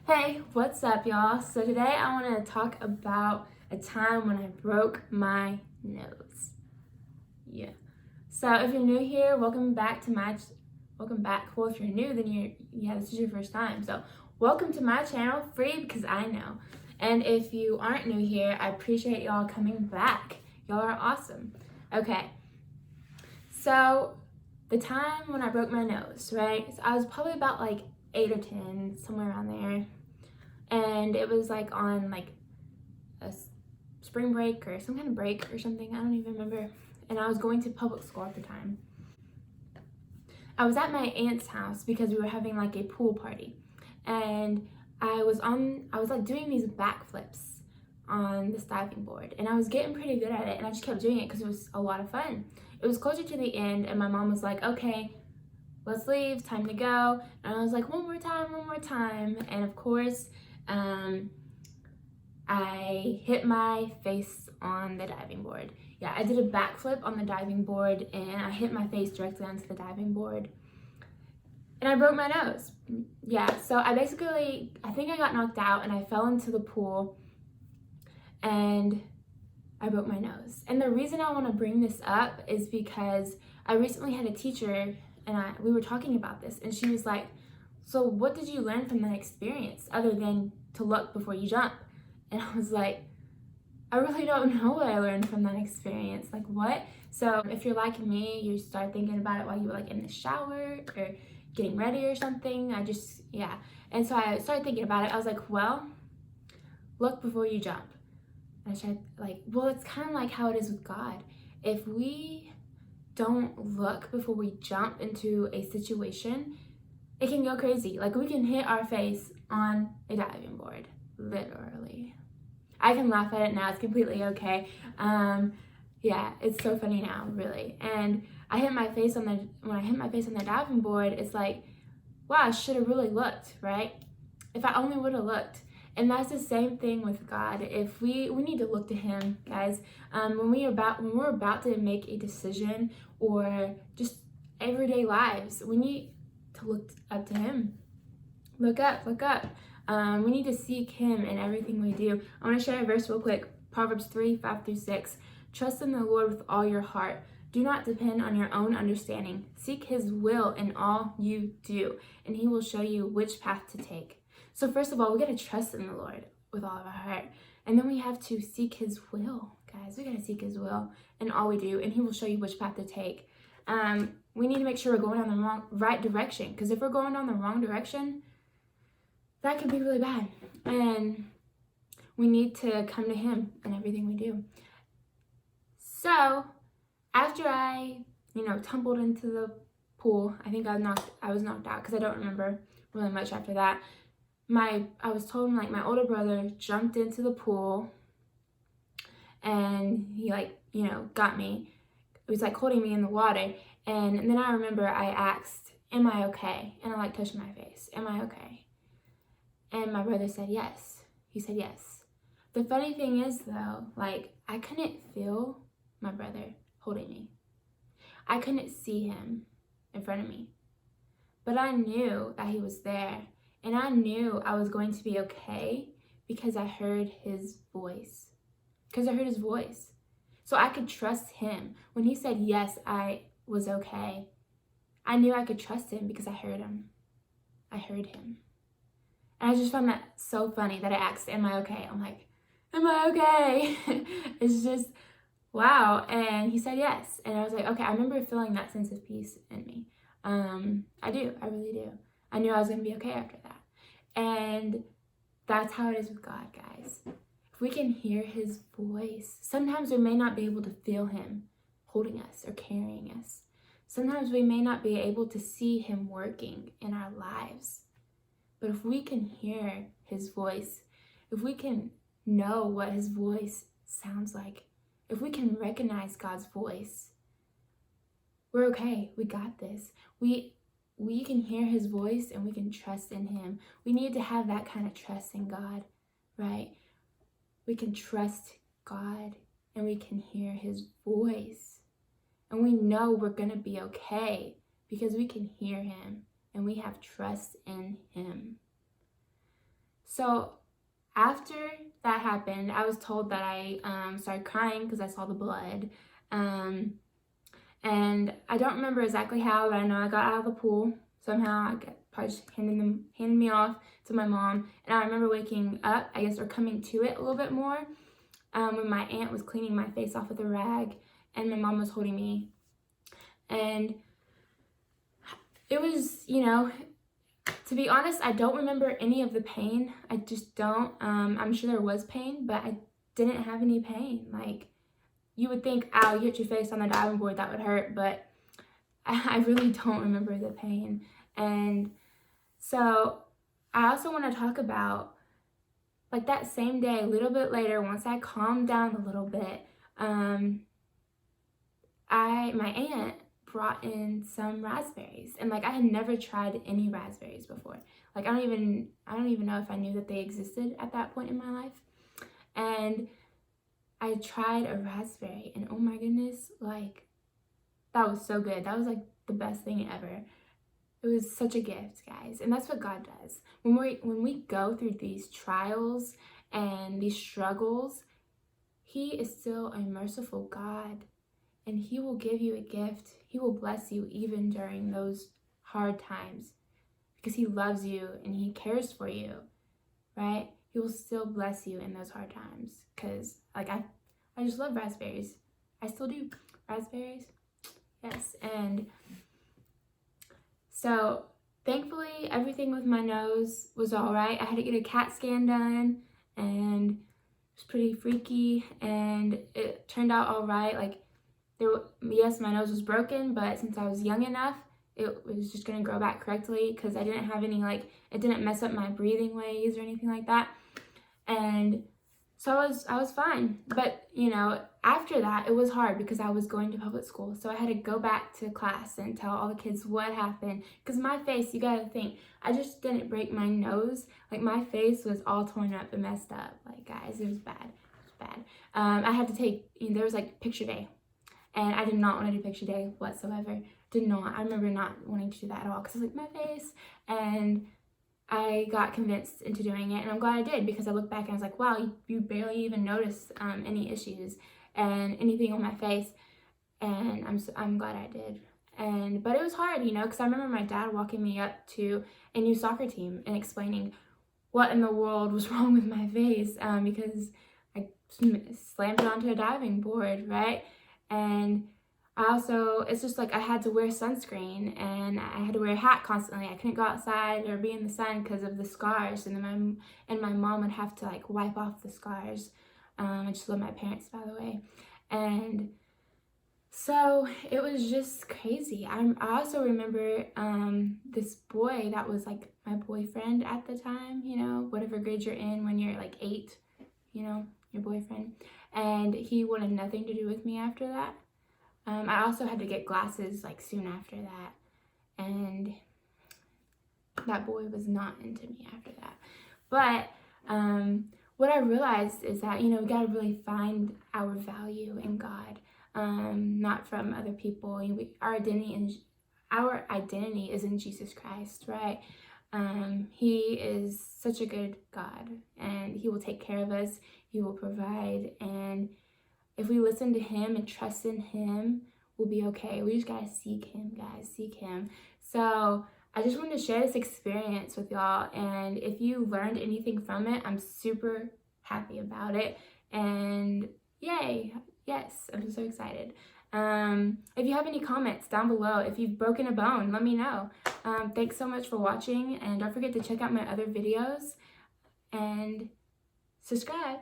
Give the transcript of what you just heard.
Hey, what's up, y'all? So today I want to talk about a time when I broke my nose. Yeah. So if you're new here, welcome back. Well, if you're new, then this is your first time. So welcome to my channel, free because I know. And if you aren't new here, I appreciate y'all coming back. Y'all are awesome. Okay. So the time when I broke my nose, right? So I was probably about like 8 or 10, somewhere around there. And it was like on like a spring break or some kind of break or something. I don't even remember. And I was going to public school at the time. I was at my aunt's house because we were having like a pool party. And I was like doing these backflips on this diving board. And I was getting pretty good at it. And I just kept doing it because it was a lot of fun. It was closer to the end and my mom was like, okay, let's leave, time to go. And I was like, one more time. And of course, I hit my face on the diving board. Yeah, I did a backflip on the diving board and I hit my face directly onto the diving board. And I broke my nose. Yeah, so I think I got knocked out and I fell into the pool and I broke my nose. And the reason I want to bring this up is because I recently had a teacher and we were talking about this and she was like, so what did you learn from that experience other than to look before you jump? And I was like, I really don't know what I learned from that experience. Like, what? So if you're like me, you start thinking about it while you were like in the shower or getting ready or something. And so I started thinking about it. I was like, well, look before you jump. And I tried it's kind of like how it is with God. If we don't look before we jump into a situation, it can go crazy. Like, we can hit our face on a diving board, literally. I can laugh at it now. It's completely okay. It's so funny now, really. And when I hit my face on the diving board, it's like, wow, I should have really looked, right? If I only would have looked. And that's the same thing with God. If we need to look to Him, guys. When we're about to make a decision or just everyday lives, we need to look up to Him. Look up. We need to seek Him in everything we do. I want to share a verse real quick. Proverbs 3:5-6. Trust in the Lord with all your heart. Do not depend on your own understanding. Seek His will in all you do, and He will show you which path to take. So first of all, we got to trust in the Lord with all of our heart. And then we have to seek His will, guys. We got to seek His will in all we do, and He will show you which path to take. We need to make sure we're going down the right direction, because if we're going down the wrong direction, that can be really bad. And we need to come to Him in everything we do. So after I, tumbled into the pool, I think I was knocked out because I don't remember really much after that. I was told my older brother jumped into the pool and he got me. It was like holding me in the water. And then I remember I asked, am I okay? And I touched my face. Am I okay? And my brother said yes. He said yes. The funny thing is though, I couldn't feel my brother holding me. I couldn't see him in front of me. But I knew that he was there. And I knew I was going to be okay because I heard his voice. So I could trust him. When he said yes, I was okay. I knew I could trust him because I heard him. And I just found that so funny that I asked, am I okay? I'm like, am I okay? It's just, wow. And he said yes. And I was like, okay, I remember feeling that sense of peace in me. I really do. I knew I was going to be okay after that. And that's how it is with God, guys. If we can hear His voice, sometimes we may not be able to feel Him holding us or carrying us. Sometimes we may not be able to see Him working in our lives. But if we can hear His voice, if we can know what His voice sounds like, if we can recognize God's voice, we're okay. We got this. We can hear His voice and we can trust in Him. We need to have that kind of trust in God, right? We can trust God and we can hear His voice. And we know we're going to be okay because we can hear Him and we have trust in Him. So after that happened, I was told that I started crying because I saw the blood. And I don't remember exactly how, but I know I got out of the pool. Somehow I got probably just handed me off to my mom. And I remember waking up, I guess, or coming to it a little bit more, when my aunt was cleaning my face off with a rag and my mom was holding me. And it was, to be honest, I don't remember any of the pain. I just don't. I'm sure there was pain, but I didn't have any pain. Like, you would think, ow, you hit your face on the diving board, that would hurt, but I really don't remember the pain. And so I also want to talk about, like, that same day, a little bit later, once I calmed down a little bit, my aunt brought in some raspberries, and like I had never tried any raspberries before. Like I don't even know if I knew that they existed at that point in my life. And I tried a raspberry, and oh my goodness, like that was so good. That was like the best thing ever. It was such a gift, guys. And that's what God does. When we go through these trials and these struggles, He is still a merciful God, and He will give you a gift. He will bless you even during those hard times because He loves you and He cares for you, right? He will still bless you in those hard times because, like, I just love raspberries. I still do. Raspberries, yes. And so thankfully everything with my nose was all right. I had to get a CAT scan done, and it was pretty freaky, and it turned out all right. Like, yes, my nose was broken, but since I was young enough, it was just going to grow back correctly because I didn't have any, like, it didn't mess up my breathing ways or anything like that. And so I was fine. But, after that, it was hard because I was going to public school. So I had to go back to class and tell all the kids what happened. Because my face, you got to think, I just didn't break my nose. Like, my face was all torn up and messed up. Like, guys, it was bad. It was bad. I had to take, there was, like, picture day. And I did not want to do picture day whatsoever. Did not. I remember not wanting to do that at all because I was like, my face. And I got convinced into doing it, and I'm glad I did because I looked back and I was like, wow, you barely even noticed any issues and anything on my face, and I'm glad I did. But it was hard, because I remember my dad walking me up to a new soccer team and explaining what in the world was wrong with my face because I slammed it onto a diving board, right? And it's just like I had to wear sunscreen and I had to wear a hat constantly. I couldn't go outside or be in the sun because of the scars. And then my mom would have to like wipe off the scars. I just love my parents, by the way. And so it was just crazy. I also remember this boy that was like my boyfriend at the time, whatever grade you're in when you're like 8, your boyfriend. And he wanted nothing to do with me after that. I also had to get glasses like soon after that, and that boy was not into me after that. But what I realized is that, we gotta really find our value in God, not from other people. Our identity is in Jesus Christ, right? He is such a good God, and He will take care of us. He will provide, and if we listen to Him and trust in Him, we'll be okay. We just gotta seek Him, guys. Seek Him. So I just wanted to share this experience with y'all, and if you learned anything from it, I'm super happy about it. And yay! Yes, I'm so excited. If you have any comments down below, if you've broken a bone, let me know. Thanks so much for watching, and don't forget to check out my other videos and subscribe.